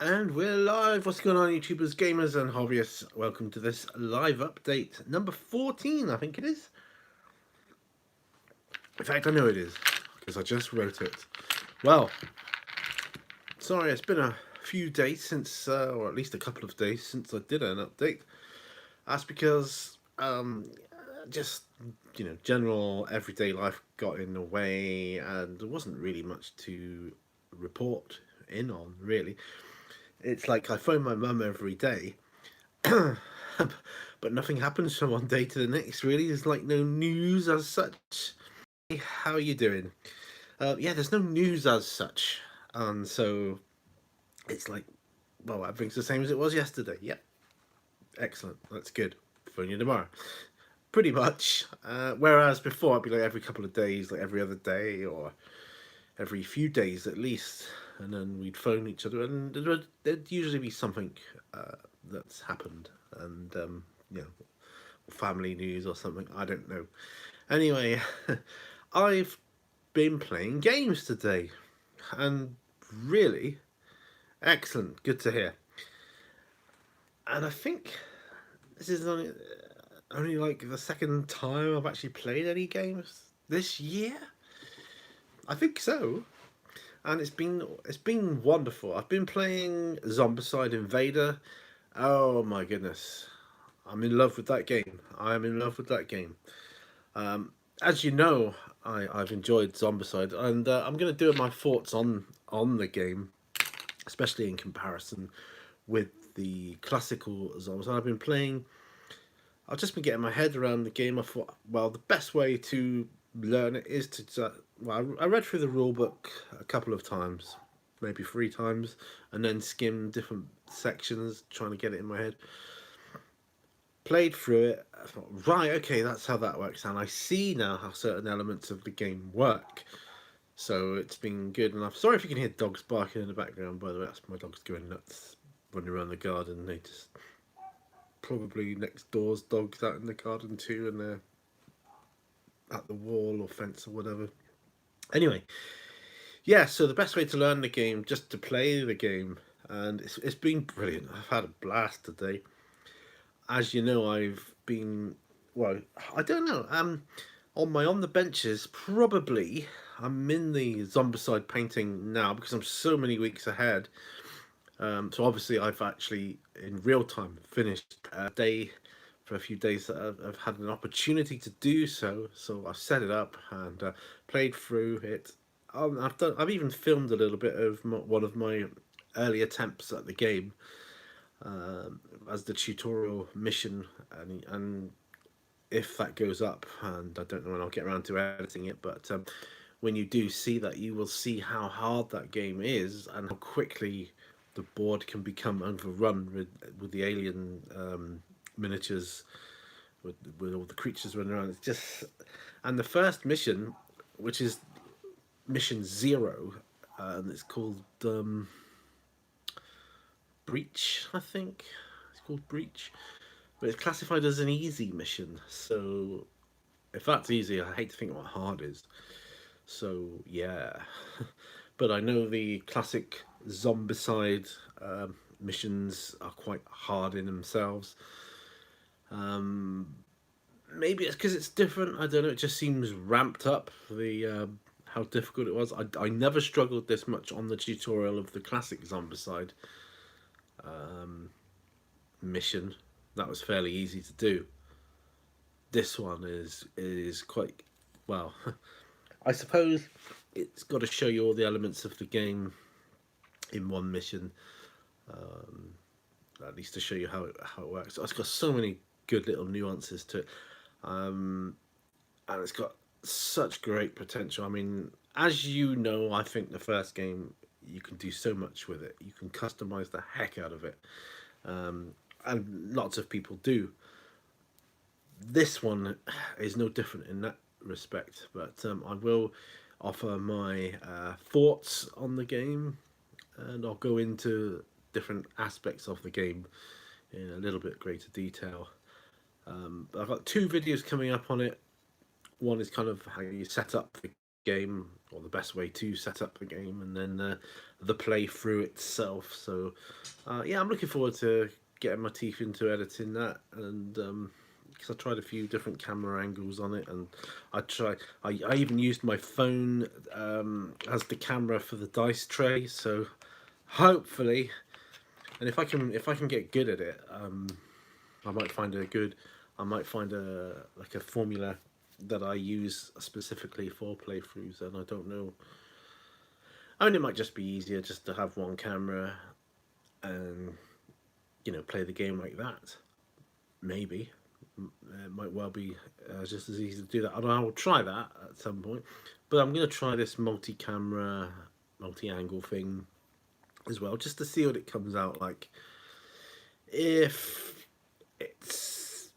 And we're live. What's going on, YouTubers, gamers, and hobbyists? Welcome to this live update number 14, I think it is. In fact, I know it is because I just wrote it. Well, sorry, it's been a few days since, or at least a couple of days since I did an update. That's because, just general everyday life got in the way, and there wasn't really much to report in on. Really, it's like I phone my mum every day. But nothing happens from one day to the next, really. There's like no news as such. Hey, how are you doing? Yeah, there's no news as such. And so it's like, well, everything's the same as it was yesterday. Yep, excellent. That's good. Phone you tomorrow. Pretty much. Whereas before, I'd be like every couple of days, like every other day, or every few days at least. And then we'd phone each other, and there'd usually be something that's happened. And, family news or something. I don't know. Anyway, I've been playing games today, and really excellent. Good to hear. And I think this is only like the second time I've actually played any games this year. I think so, and it's been wonderful. I've been playing Zombicide Invader. Oh my goodness, I'm in love with that game. I am in love with that game. As you know, I've enjoyed Zombicide, and I'm going to do my thoughts on the game, especially in comparison with the classical Zombicide I've been playing. I've just been getting my head around the game. I thought, well, the best way to learn it is to. Well, I read through the rule book a couple of times, maybe 3 times, and then skimmed different sections trying to get it in my head. Played through it, I thought, right, okay, that's how that works, and I see now how certain elements of the game work. So it's been good, and I'm sorry if you can hear dogs barking in the background. By the way, that's my dogs going nuts, running around the garden. They just probably next door's dogs out in the garden too, and they're at the wall or fence or whatever. Anyway, yeah. So the best way to learn the game, just to play the game, and it's been brilliant. I've had a blast today. As you know, I've been, well, I don't know. On the benches, probably I'm in the Zombicide painting now because I'm so many weeks ahead. So obviously I've actually in real time finished a day for a few days that I've had an opportunity to do so. So I've set it up and played through it. I've even filmed a little bit of one of my early attempts at the game as the tutorial mission, and if that goes up, and I don't know when I'll get around to editing it, but when you do see that, you will see how hard that game is and how quickly the board can become overrun with the alien miniatures, with all the creatures running around. It's just, and the first mission, which is mission 0, and it's called Breach, I think. It's called Breach. But it's classified as an easy mission. So if that's easy, I hate to think what hard is. So yeah. But I know the classic Zombicide missions are quite hard in themselves. Maybe it's because it's different. I don't know. It just seems ramped up. The how difficult it was. I never struggled this much on the tutorial of the classic Zombicide mission. That was fairly easy to do. This one is quite, well. I suppose it's got to show you all the elements of the game in one mission, at least to show you how it works. It's got so many good little nuances to it, and it's got such great potential. I mean, as you know, I think the first game, you can do so much with it. You can customize the heck out of it, and lots of people do. This one is no different in that respect, but I will offer my thoughts on the game, and I'll go into different aspects of the game in a little bit greater detail. I've got 2 videos coming up on it. One is kind of how you set up the game, or the best way to set up a game, and then the playthrough itself. So yeah, I'm looking forward to getting my teeth into editing that, and because I tried a few different camera angles on it, and I even used my phone as the camera for the dice tray. So hopefully, and if I can get good at it, I might find a good, I might find a like a formula that I use specifically for playthroughs, and I don't know. I mean, it might just be easier just to have one camera and play the game like that. Maybe it might well be just as easy to do that. And I will try that at some point. But I'm gonna try this multi-camera, multi-angle thing as well, just to see what it comes out like. If it's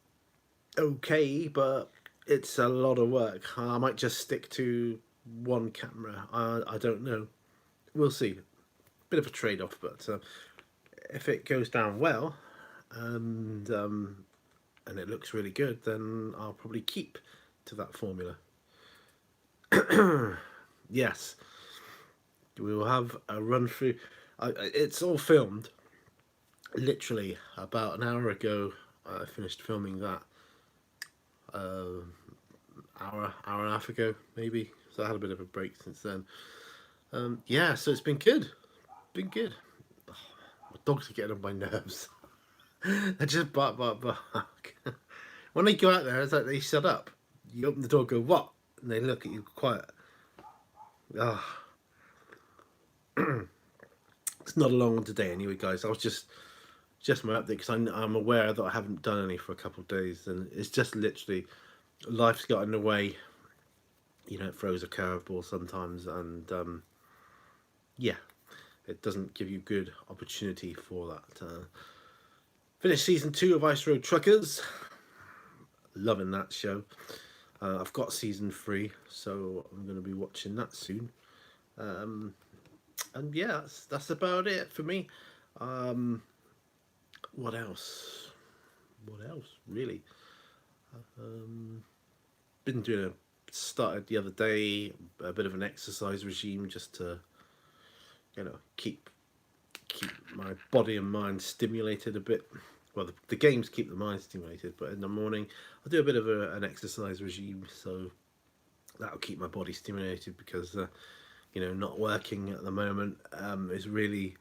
okay, but it's a lot of work, I might just stick to one camera. I don't know. We'll see. Bit of a trade-off, but if it goes down well, and it looks really good, then I'll probably keep to that formula. Yes, we will have a run through. It's all filmed. Literally about an hour ago, I finished filming that. Hour and a half ago, maybe. So I had a bit of a break since then. Yeah, so it's been good. Been good. Oh, my dogs are getting on my nerves. They just bark, bark, bark. When they go out there, it's like they shut up. You open the door, go what, and they look at you quiet. Ah, it's not a long one today, anyway, guys. I was just my update because I'm aware that I haven't done any for a couple of days, and it's just literally life's got in the way. It throws a curveball sometimes, and yeah, it doesn't give you good opportunity for that. Finished season 2 of Ice Road Truckers. Loving that show. I've got season 3, so I'm going to be watching that soon. And yeah, that's about it for me. What else? What else, really? Been doing started the other day a bit of an exercise regime just to keep my body and mind stimulated a bit. Well, the games keep the mind stimulated, but in the morning I'll do a bit of an exercise regime, so that'll keep my body stimulated because not working at the moment is really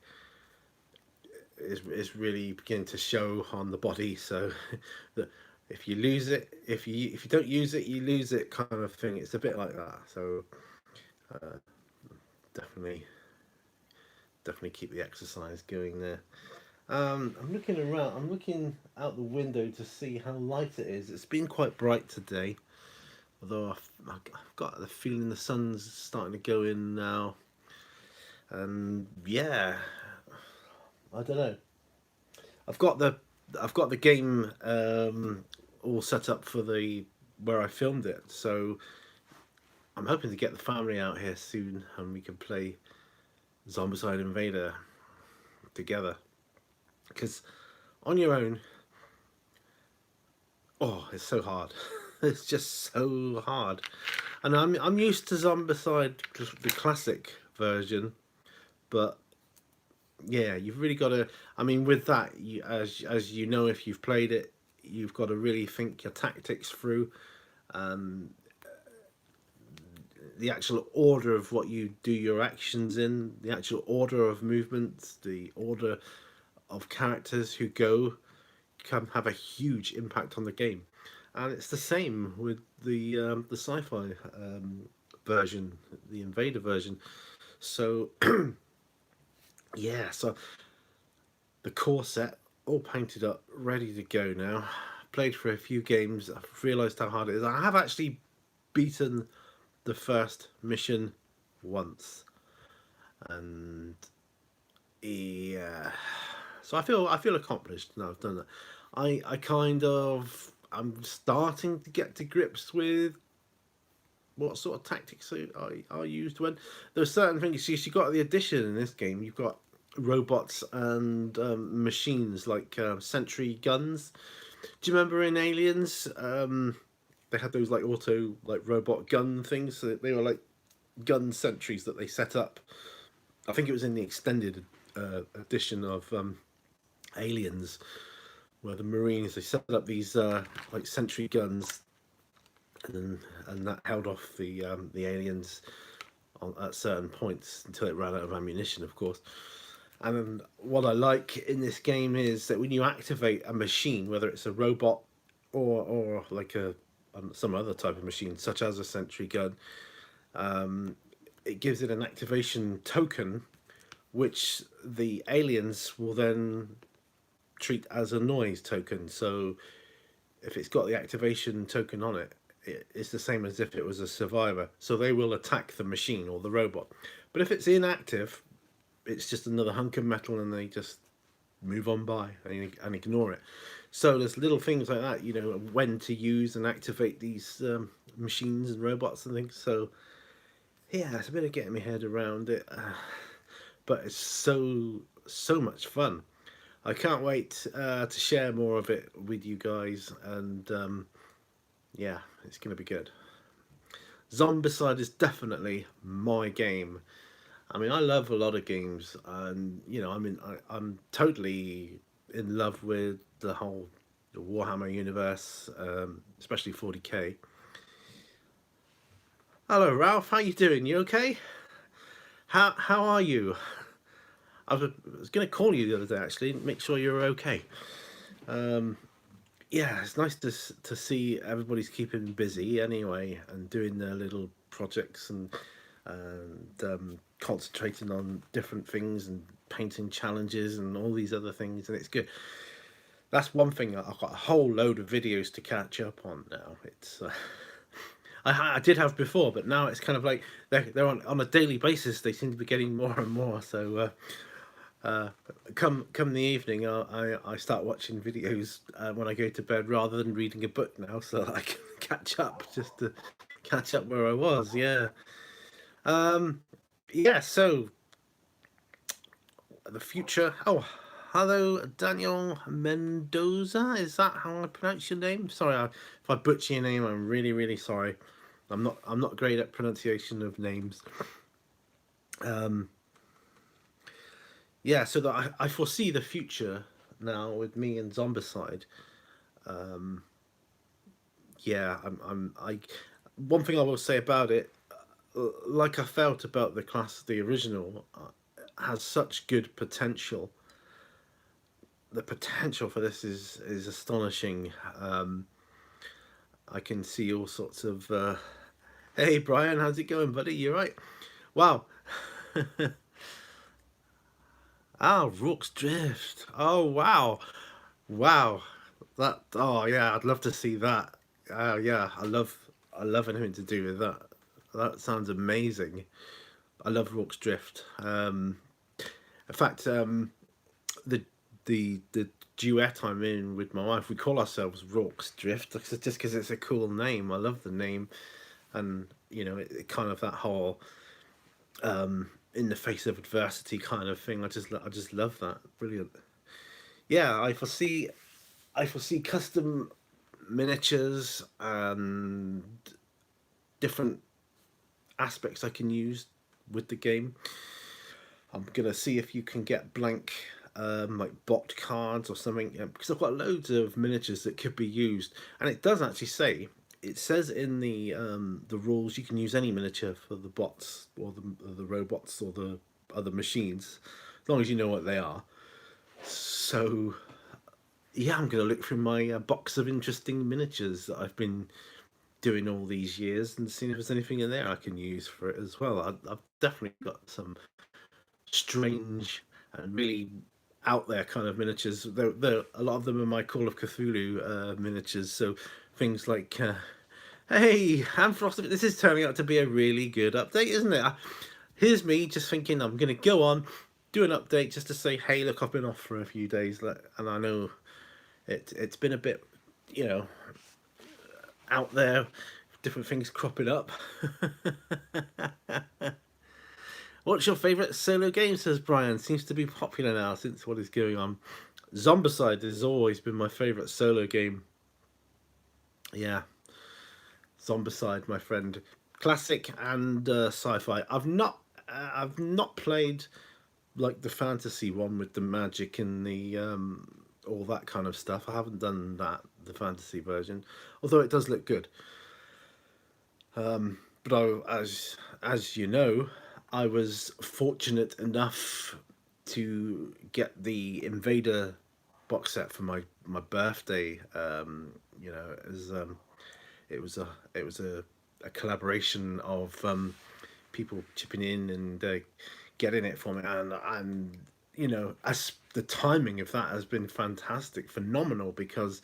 beginning to show on the body. So that if you lose it, if you don't use it, you lose it, kind of thing. It's a bit like that. So uh, definitely keep the exercise going there. I'm looking around. I'm looking out the window to see how light it is. It's been quite bright today, although I've got the feeling the sun's starting to go in now. And yeah, I don't know. I've got the game all set up for the where I filmed it, so I'm hoping to get the family out here soon and we can play Zombicide Invader together. Because on your own, oh, it's so hard. It's just so hard. And I'm used to Zombicide, the classic version, but yeah, you've really got to. I mean, with that, as you know, if you've played it, you've got to really think your tactics through. Um, the actual order of what you do your actions in, the actual order of movements, the order of characters who go can have a huge impact on the game. And it's the same with the sci-fi version, the Invader version. So yeah, so the core set all painted up, ready to go now. Played for a few games. I've realised how hard it is. I have actually beaten the first mission once, and yeah, so I feel accomplished now. I've done that. I kind of I'm starting to get to grips with what sort of tactics are used when there's certain things. You got the addition in this game. You've got robots and machines like sentry guns. Do you remember in Aliens? They had those like auto like robot gun things. So they were like gun sentries that they set up. I think it was in the extended edition of Aliens, where the Marines they set up these like sentry guns, and that held off the aliens at certain points until it ran out of ammunition, of course. And what I like in this game is that when you activate a machine, whether it's a robot or like a some other type of machine, such as a sentry gun, it gives it an activation token, which the aliens will then treat as a noise token. So if it's got the activation token on it, it's the same as if it was a survivor. So they will attack the machine or the robot. But if it's inactive, it's just another hunk of metal, and they just move on by and ignore it. So there's little things like that, you know, when to use and activate these machines and robots and things. So yeah, it's a bit of getting my head around it, but it's so much fun. I can't wait to share more of it with you guys, and yeah, it's gonna be good. Zombicide is definitely my game. I mean, I love a lot of games, and you know, I'm totally in love with the whole Warhammer universe, especially 40k. Hello, Ralph. How you doing? You okay? How are you? I was going to call you the other day actually, make sure you're okay. Yeah, it's nice to see everybody's keeping busy anyway and doing their little projects and concentrating on different things and painting challenges and all these other things, and it's good. That's one thing. I've got a whole load of videos to catch up on now. It's I did have before, but now it's kind of like they're on a daily basis. They seem to be getting more and more. So come the evening, I start watching videos when I go to bed rather than reading a book now, so that I can catch up, just to catch up where I was. Yeah. Yeah. So the future. Oh, hello, Daniel Mendoza. Is that how I pronounce your name? Sorry, if I butcher your name, I'm really sorry. I'm not great at pronunciation of names. Yeah, so that I foresee the future now with me and Zombicide. Yeah, I. One thing I will say about it, like I felt about the original, has such good potential. The potential for this is astonishing. I can see all sorts of. Hey Brian, how's it going, buddy? You right? Wow. Ah, Rook's Drift. Oh wow, wow. That. Oh yeah, I'd love to see that. Yeah, I love anything to do with that. That sounds amazing. I love Rook's Drift. In fact, the the duet I'm in with my wife, we call ourselves Rook's Drift just because it's a cool name. I love the name, and you know, it kind of that whole in the face of adversity kind of thing. I just love that. Brilliant. Yeah, I foresee custom miniatures and different aspects I can use with the game. I'm gonna see if you can get blank like bot cards or something, because I've got loads of miniatures that could be used, and it does actually say. It says in the rules you can use any miniature for the bots or the robots or the other machines, as long as you know what they are. So yeah, I'm gonna look through my box of interesting miniatures that I've been doing all these years and seeing if there's anything in there I can use for it as well. I've definitely got some strange and really out there kind of miniatures. A lot of them are my Call of Cthulhu miniatures. So things like, hey, I'm Frosted. This is turning out to be a really good update, isn't it? Here's me just thinking I'm going to go on, do an update just to say, hey, look, I've been off for a few days, and I know it's been a bit, you know, out there, different things cropping up. What's your favourite solo game, says Brian? Seems to be popular now since what is going on. Zombicide has always been my favourite solo game. Yeah, Zombicide, my friend. classic and sci-fi. I've not played like the fantasy one with the magic and the all that kind of stuff. I haven't done that, the fantasy version, although it does look good. But as you know, I was fortunate enough to get the Invader box set for my birthday. You know, as it was a collaboration of people chipping in and getting it for me, and you know, as the timing of that has been fantastic, phenomenal, because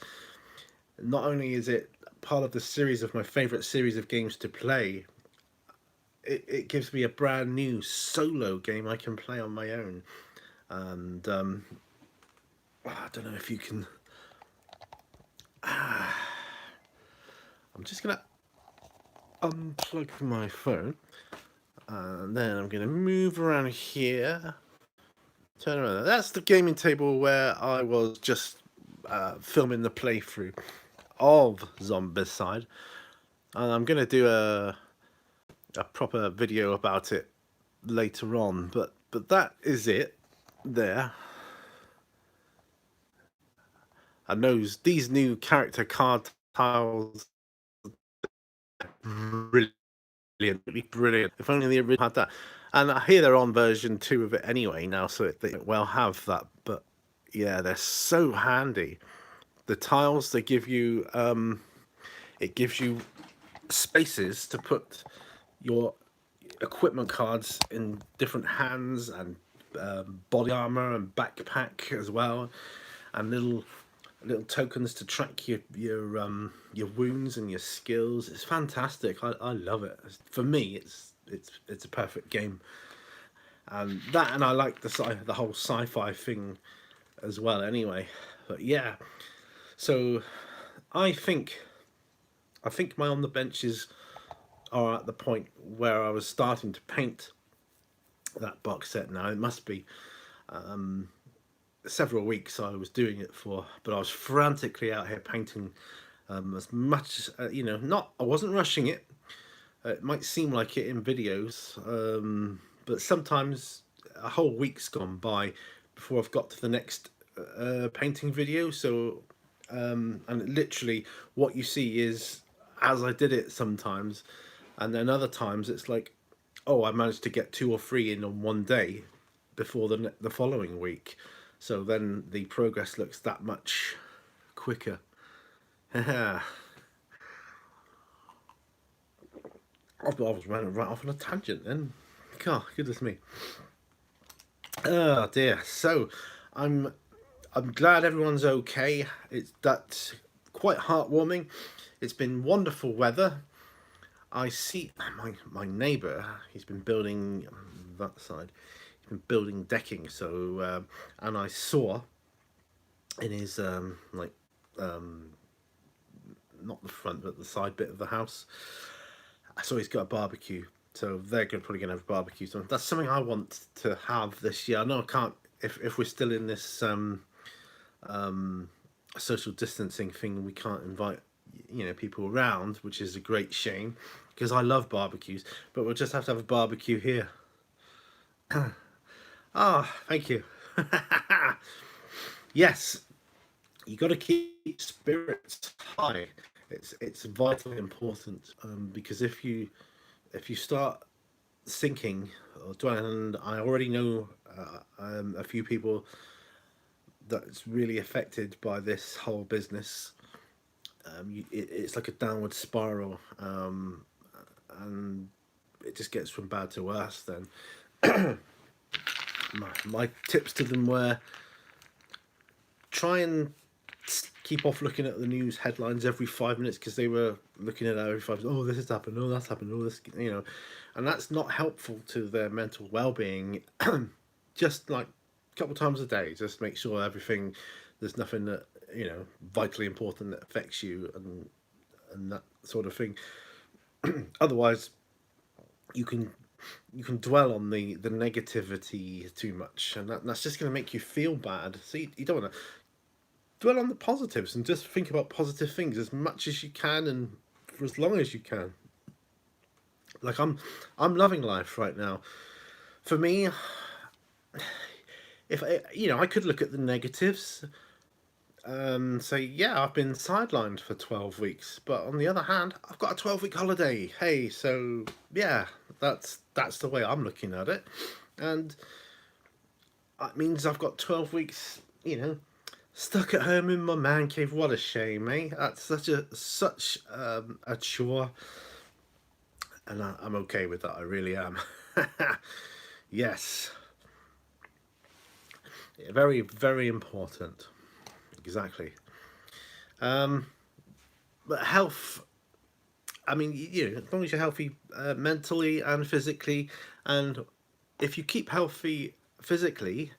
not only is it part of the series of my favorite series of games to play, it gives me a brand new solo game I can play on my own. And I don't know if you can. I'm just gonna unplug my phone, and then I'm gonna move around here. Turn around. That's the gaming table where I was just filming the playthrough of Zombicide, and I'm gonna do a proper video about it later on. But that is it there. And these new character card tiles, brilliant, brilliant. If only the original had that. And I hear they're on version 2 of it anyway now, so they well have that. But yeah, they're so handy. The tiles they give you, it gives you spaces to put your equipment cards in different hands, and body armor and backpack as well, and little tokens to track your wounds and your skills. It's fantastic. I love it. For me, it's a perfect game, and that, and I like the whole sci-fi thing as well. Anyway, but yeah, so I think I think my on the benches are at the point where I was starting to paint that box set now. It must be several weeks I was doing it for, but I was frantically out here painting as much as, you know, not, I wasn't rushing it. It might seem like it in videos, but sometimes a whole week's gone by before I've got to the next painting video. So, and literally what you see is as I did it sometimes, and then other times it's like, oh, I managed to get 2 or 3 in on one day before the following week. So then the progress looks that much quicker. I was running right off on a tangent then. God, goodness me. Oh dear. So I'm glad everyone's okay. That's quite heartwarming. It's been wonderful weather. I see my neighbour. He's been building that side. He's been building decking. So and I saw in his not the front but the side bit of the house, I saw he's got a barbecue. So they're probably going to have a barbecue. So that's something I want to have this year. I know I can't if we're still in this social distancing thing. We can't invite people around, which is a great shame because I love barbecues. But we'll just have to have a barbecue here. Ah, thank you. Yes, you got to keep spirits high. It's vitally important, because if you start sinking or dwelling, and I already know a few people that's really affected by this whole business. It's like a downward spiral, and it just gets from bad to worse. Then my tips to them were try and keep off looking at the news headlines every 5 minutes, because they were looking at that every 5 minutes. Oh, this has happened. Oh, that's happened. Oh, this, and that's not helpful to their mental well-being. Just like a couple of times a day, just make sure there's nothing that vitally important that affects you, and that sort of thing. Otherwise, you can dwell on the negativity too much, and that's just going to make you feel bad. So you don't want to dwell on the positives and just think about positive things as much as you can and for as long as you can. Like I'm loving life right now. For me, if I, I could look at the negatives and say, yeah, I've been sidelined for 12 weeks, but on the other hand, I've got a 12-week holiday. Hey, so yeah, that's the way I'm looking at it. And that means I've got 12 weeks, stuck at home in my man cave. What a shame, eh? That's such a chore, and I'm okay with that. I really am. Yes, very very important. Exactly. Um, but health. I mean, as long as you're healthy mentally and physically, and if you keep healthy physically,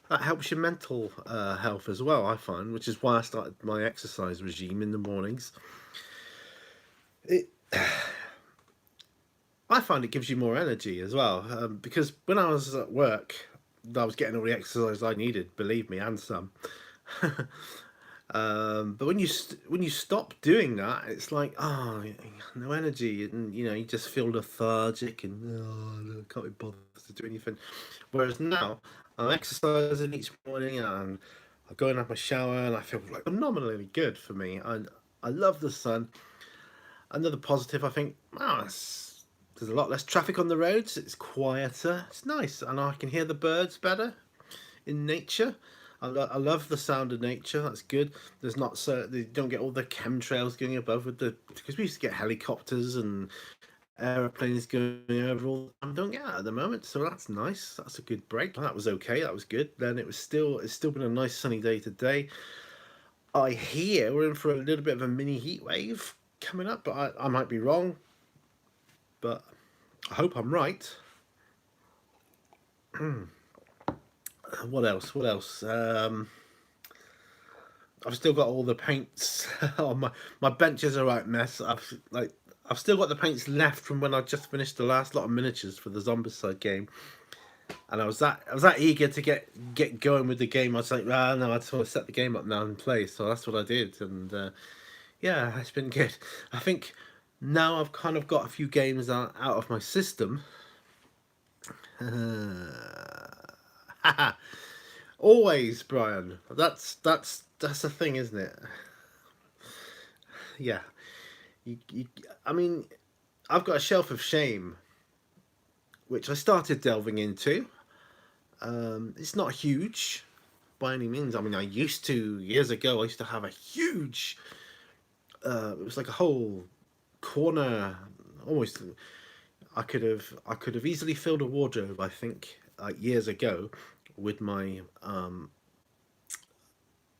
that helps your mental health as well. I find, which is why I started my exercise regime in the mornings. It, I find it gives you more energy as well, because when I was at work, I was getting all the exercise I needed, believe me, and some. But when you stop doing that, it's like, oh, no energy, and you just feel lethargic and oh, I can't be bothered to do anything. Whereas now, I'm exercising each morning and I go and have my shower and I feel like phenomenally good for me. I love the sun. Another positive, I think, there's a lot less traffic on the roads. It's quieter. It's nice, and I can hear the birds better in nature. I love the sound of nature. That's good. There's not so you don't get all the chemtrails going above with the because we used to get helicopters and airplanes going over all the time. Don't get that at the moment, so that's nice. That's a good break. That was okay. That was good. Then it's still been a nice sunny day today. I hear we're in for a little bit of a mini heat wave coming up, but I might be wrong. But I hope I'm right. What else? What else? I've still got all the paints on my bench is a right mess. I've still got the paints left from when I just finished the last lot of miniatures for the Zombicide game, and I was that eager to get going with the game. I was like, ah, no, I just want to set the game up now and play. So that's what I did, and yeah, it's been good. I think now I've kind of got a few games out of my system. Always, Brian. That's a thing, isn't it? Yeah. I mean, I've got a shelf of shame, which I started delving into. It's not huge by any means. I mean, I used to years ago. I used to have a huge. It was like a whole corner, almost. I could have easily filled a wardrobe. I think like years ago, with my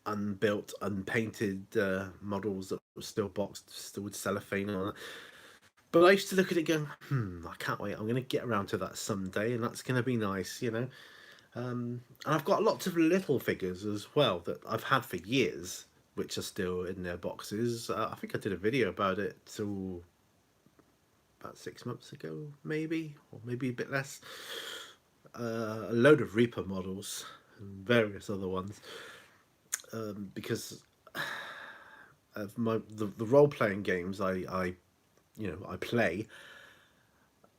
unbuilt, unpainted models that were still boxed, still with cellophane on it. But I used to look at it going, I can't wait. I'm going to get around to that someday, and that's going to be nice. And I've got lots of little figures as well that I've had for years, which are still in their boxes. I think I did a video about it about 6 months ago, maybe, or maybe a bit less. A load of Reaper models and various other ones, because of the role playing games I play.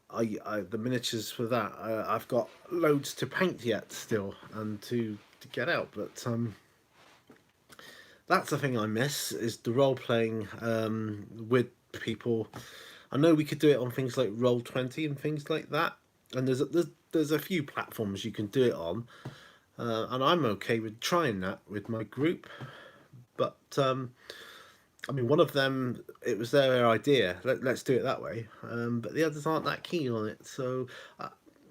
I the miniatures for that I've got loads to paint yet still and to get out, but that's the thing I miss is the role playing with people. I know we could do it on things like Roll20 and things like that, and there's a few platforms you can do it on, and I'm okay with trying that with my group, but I mean, one of them, it was their idea. Let's do it that way. But the others aren't that keen on it. So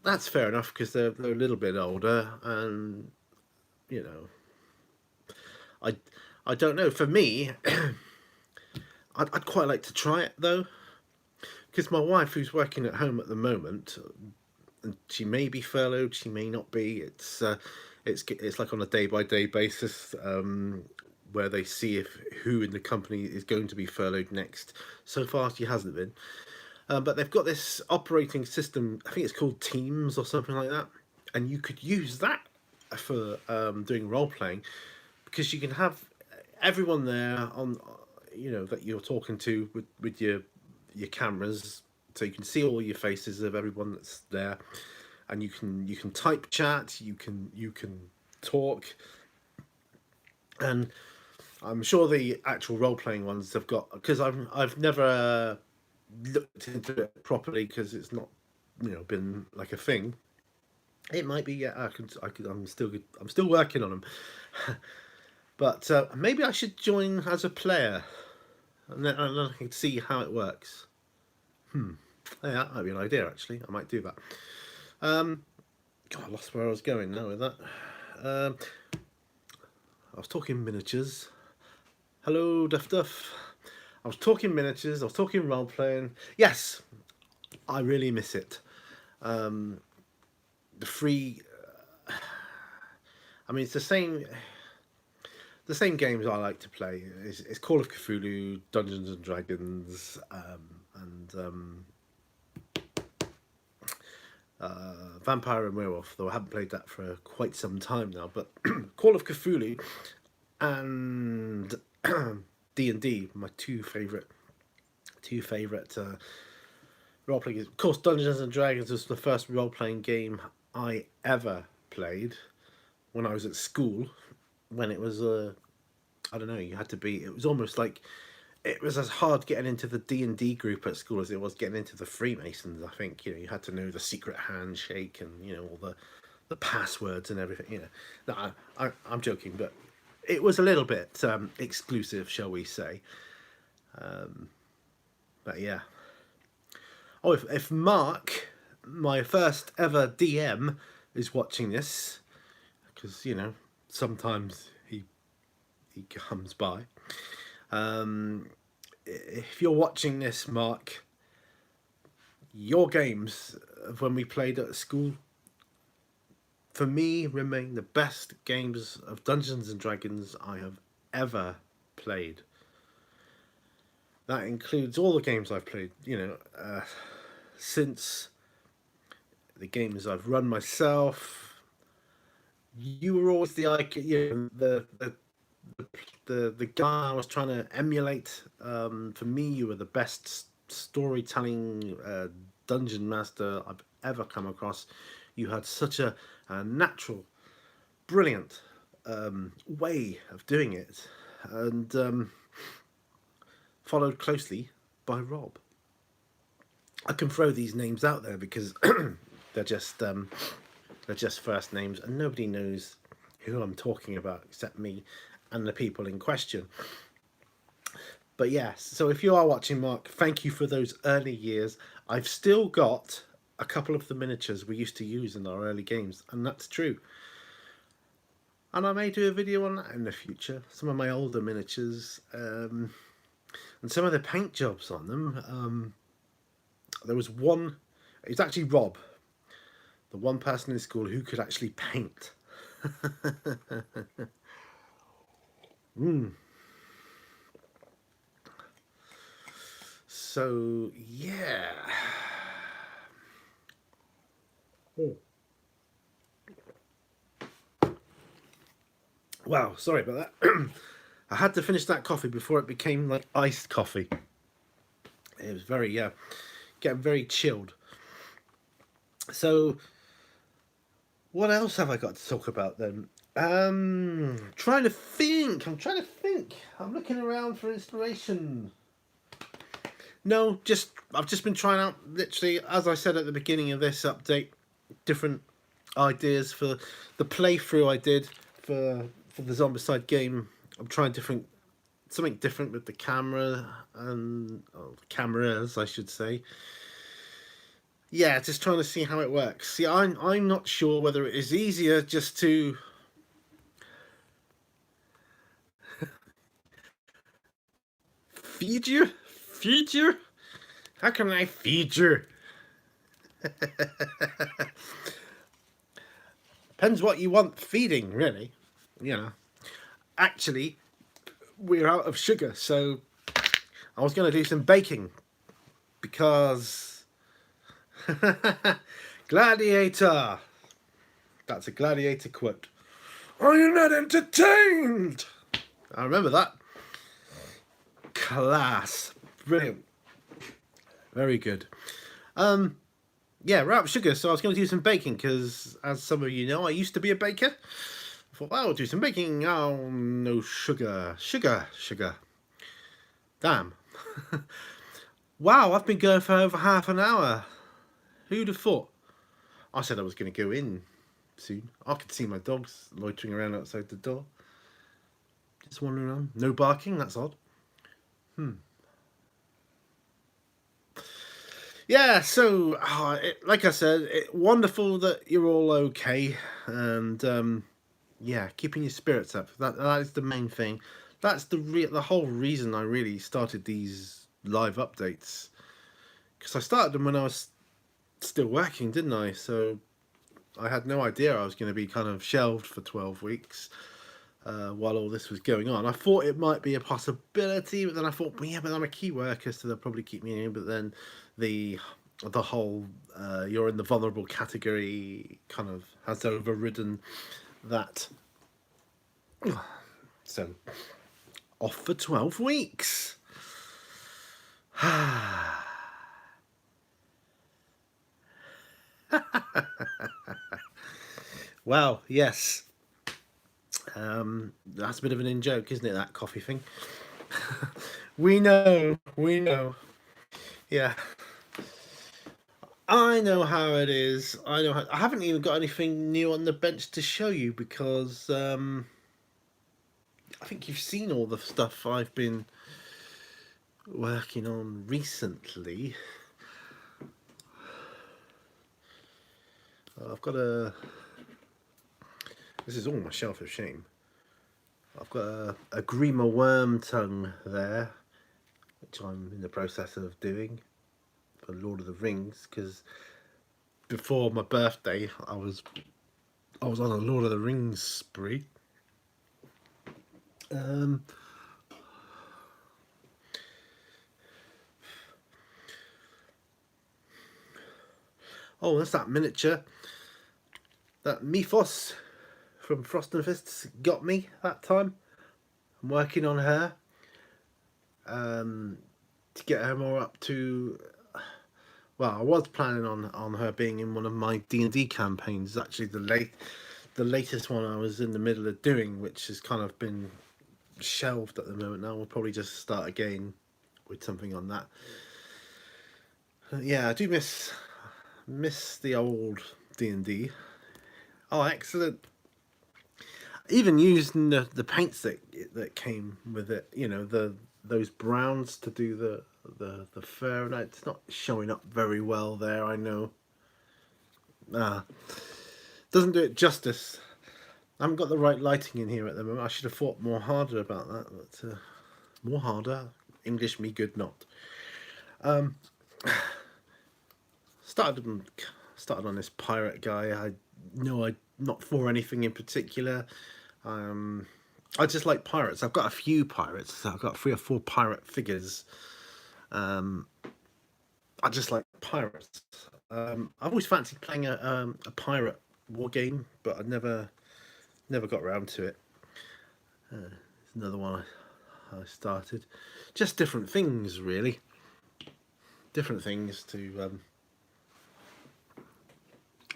that's fair enough because they're a little bit older, and you know, I I don't know. For me, I'd quite like to try it though, because my wife, who's working at home at the moment, and she may be furloughed, she may not be. It's like on a day by day basis. Where they see if who in the company is going to be furloughed next. So far, she hasn't been, but they've got this operating system. I think it's called Teams or something like that, and you could use that for doing role playing because you can have everyone there on, that you're talking to with your cameras so you can see all your faces of everyone that's there, and you can type chat, you can talk, and I'm sure the actual role playing ones have got, because I've never looked into it properly because it's not been like a thing. It might be, yeah. I'm still working on them, but maybe I should join as a player, and then I can see how it works. Yeah, that might be an idea. Actually, I might do that. God, I lost where I was going now with that. Um, I was talking miniatures. Hello, Duff Duff. I was talking miniatures. I was talking role playing. Yes, I really miss it. The free. I mean, it's the same games I like to play. It's Call of Cthulhu, Dungeons and Dragons, and Vampire and Werewolf. Though I haven't played that for quite some time now. But Call of Cthulhu and D&D, my two favorite role playing games. Of course, Dungeons and Dragons was the first role playing game I ever played when I was at school. When it was I don't know, you had to be. It was almost like it was as hard getting into the D&D group at school as it was getting into the Freemasons. I think you had to know the secret handshake and all the passwords and everything. No, I'm joking, but it was a little bit exclusive, shall we say? But yeah. Oh, if Mark, my first ever DM, is watching this, because sometimes he comes by. If you're watching this, Mark, your games of when we played at school, for me, remain the best games of Dungeons and Dragons I have ever played. That includes all the games I've played, since the games I've run myself. You were always the the guy I was trying to emulate. For me, you were the best storytelling dungeon master I've ever come across. You had such a natural, brilliant way of doing it, and followed closely by Rob. I can throw these names out there because they're just first names, and nobody knows who I'm talking about except me and the people in question. But yes, so if you are watching, Mark, thank you for those early years. I've still got a couple of the miniatures we used to use in our early games, and that's true. And I may do a video on that in the future. Some of my older miniatures, and some of the paint jobs on them. There was one, it was actually Rob, the one person in school who could actually paint. So, yeah. Wow, sorry about that. I had to finish that coffee before it became like iced coffee. It was very, getting very chilled. So, what else have I got to talk about then? Trying to think. I'm looking around for inspiration. No, I've just been trying out, literally, as I said at the beginning of this update, different ideas for the playthrough I did for the Zombicide game. I'm trying something different with the camera and cameras, I should say. Yeah, just trying to see how it works. See, I'm not sure whether it is easier just to feed you. How can I feed you? Depends what you want feeding, really. Actually, we're out of sugar, so I was going to do some baking because Gladiator. That's a Gladiator quote. Are you not entertained? I remember that. Class. Brilliant. Very good. Um, yeah, we're out of sugar, so I was going to do some baking because, as some of you know, I used to be a baker. I thought, I'll do some baking. Oh, no sugar. Sugar. Damn. Wow, I've been going for over half an hour. Who'd have thought? I said I was going to go in soon. I could see my dogs loitering around outside the door. Just wandering around. No barking, that's odd. Yeah, so like I said, wonderful that you're all okay, and yeah, keeping your spirits up. That is the main thing. That's the whole reason I really started these live updates, because I started them when I was still working, didn't I? So I had no idea I was going to be kind of shelved for 12 weeks while all this was going on. I thought it might be a possibility, but then I thought, well, yeah, but I'm a key worker, so they'll probably keep me in. But then the whole you're in the vulnerable category kind of has overridden that. So off for 12 weeks. Wow, yes. That's a bit of an in joke, isn't it, that coffee thing? We know. Yeah. I know how it is. I haven't even got anything new on the bench to show you because I think you've seen all the stuff I've been working on recently. I've got a. This is all my shelf of shame. I've got a Grima worm tongue there, which I'm in the process of doing for Lord of the Rings, because before my birthday I was on a Lord of the Rings spree. Oh, that's that miniature that Mythos from Frost and Fists got me that time. I'm working on her to get her more up to. Well, I was planning on her being in one of my D&D campaigns. Actually, the latest one I was in the middle of doing, which has kind of been shelved at the moment. Now we'll probably just start again with something on that. Yeah, I do miss the old D&D. Oh, excellent! Even using the paints that came with it, you know, those browns to do the fur, and it's not showing up very well there, I know. Doesn't do it justice. I haven't got the right lighting in here at the moment. I should have thought more harder about that, but more harder. English me good not. Started on this pirate guy. I'm not for anything in particular. I just like pirates. I've got a few pirates. So I've got 3 or 4 pirate figures. I just like pirates. I've always fancied playing a pirate war game, but I never got around to it. There's another one I started. Just different things, really. Different things to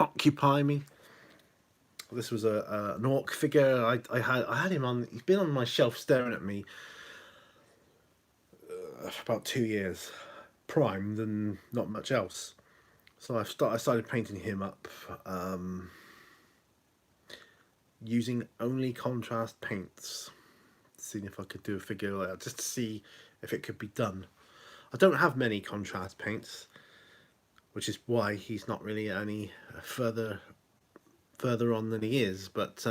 occupy me. This was an orc figure. I had him on. He's been on my shelf staring at me for about 2 years, primed and not much else. So I started painting him up using only contrast paints, seeing if I could do a figure like that, just to see if it could be done. I don't have many contrast paints, which is why he's not really any further on than he is. But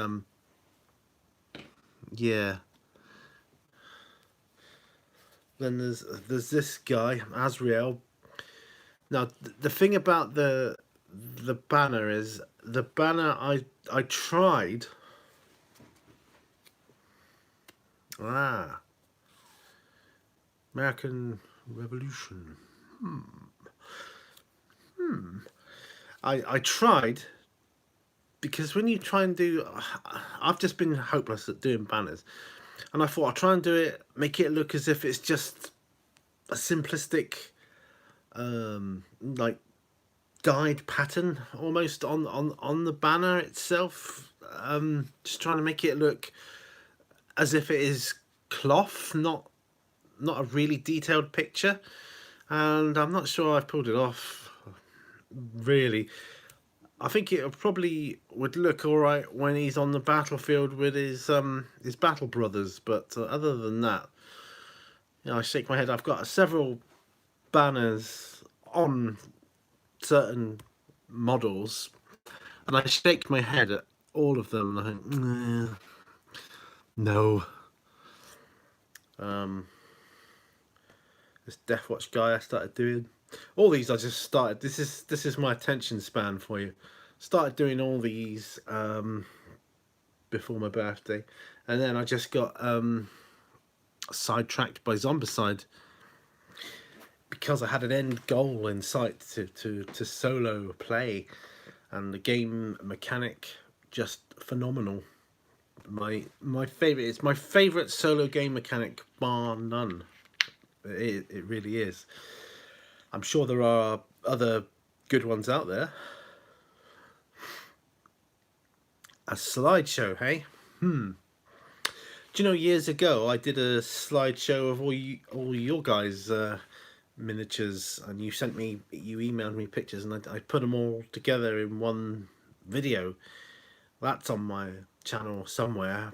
yeah. Then there's this guy, Azrael. Now the thing about the banner is the banner I tried. American Revolution. I tried, because when you try and do, I've just been hopeless at doing banners, and I thought I'll try and do it, make it look as if it's just a simplistic, like dyed pattern almost on the banner itself. Just trying to make it look as if it is cloth, not a really detailed picture. And I'm not sure I've pulled it off really. I think it probably would look all right when he's on the battlefield with his battle brothers, but other than that, I shake my head. I've got several banners on certain models, and I shake my head at all of them. And I think, no. This Death Watch guy I started doing. All these I just started. This is my attention span for you. Started doing all these before my birthday, and then I just got sidetracked by Zombicide because I had an end goal in sight to solo play, and the game mechanic just phenomenal. My favorite. It's my favorite solo game mechanic, bar none. It really is. I'm sure there are other good ones out there. A slideshow, hey? Do you know, years ago I did a slideshow of all your guys' miniatures, and you emailed me pictures, and I put them all together in one video. That's on my channel somewhere,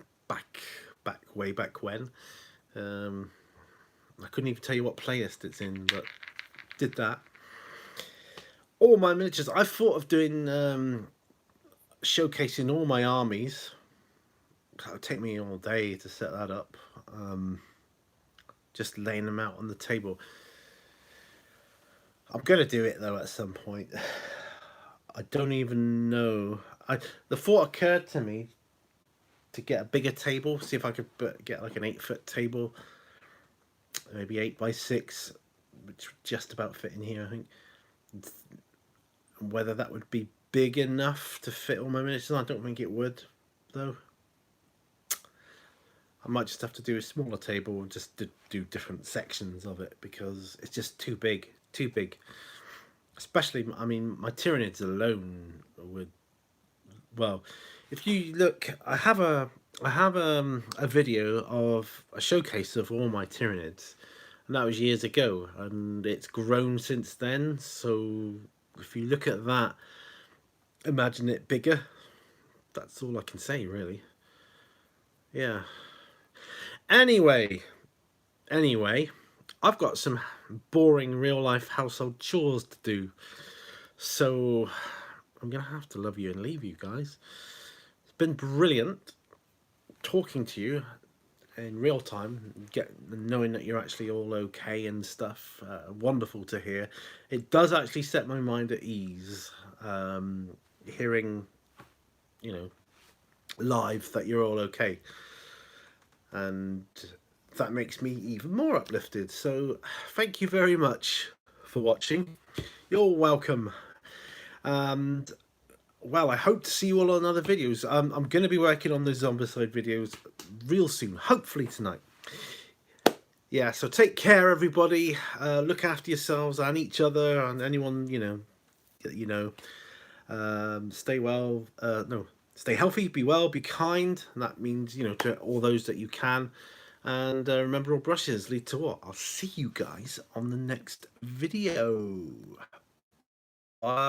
way back when. I couldn't even tell you what playlist it's in, but did that. All my miniatures. I thought of doing showcasing all my armies. That would take me all day to set that up. Just laying them out on the table. I'm gonna do it though at some point. I don't even know. The thought occurred to me to get a bigger table. See if I could get like an 8-foot table, maybe 8x6, which would just about fit in here. I think. Whether that would be big enough to fit all my miniatures, I don't think it would, though. I might just have to do a smaller table and just do different sections of it because it's just too big. Especially, I mean, my Tyranids alone would. Well, if you look, I have a video of a showcase of all my Tyranids, and that was years ago, and it's grown since then. So if you look at that, imagine it bigger. That's all I can say, really. Yeah. Anyway, I've got some boring real life household chores to do, so I'm gonna have to love you and leave you guys. It's been brilliant talking to you in real time, knowing that you're actually all okay and stuff. Wonderful to hear. It does actually set my mind at ease, hearing, live that you're all okay, and that makes me even more uplifted. So thank you very much for watching. You're welcome. And well, I hope to see you all on other videos. I'm going to be working on those Zombicide videos real soon, hopefully tonight. Yeah, so take care, everybody. Look after yourselves and each other and anyone stay well. No, stay healthy, be well, be kind. And that means to all those that you can. And remember, all brushes lead to what? I'll see you guys on the next video. Bye.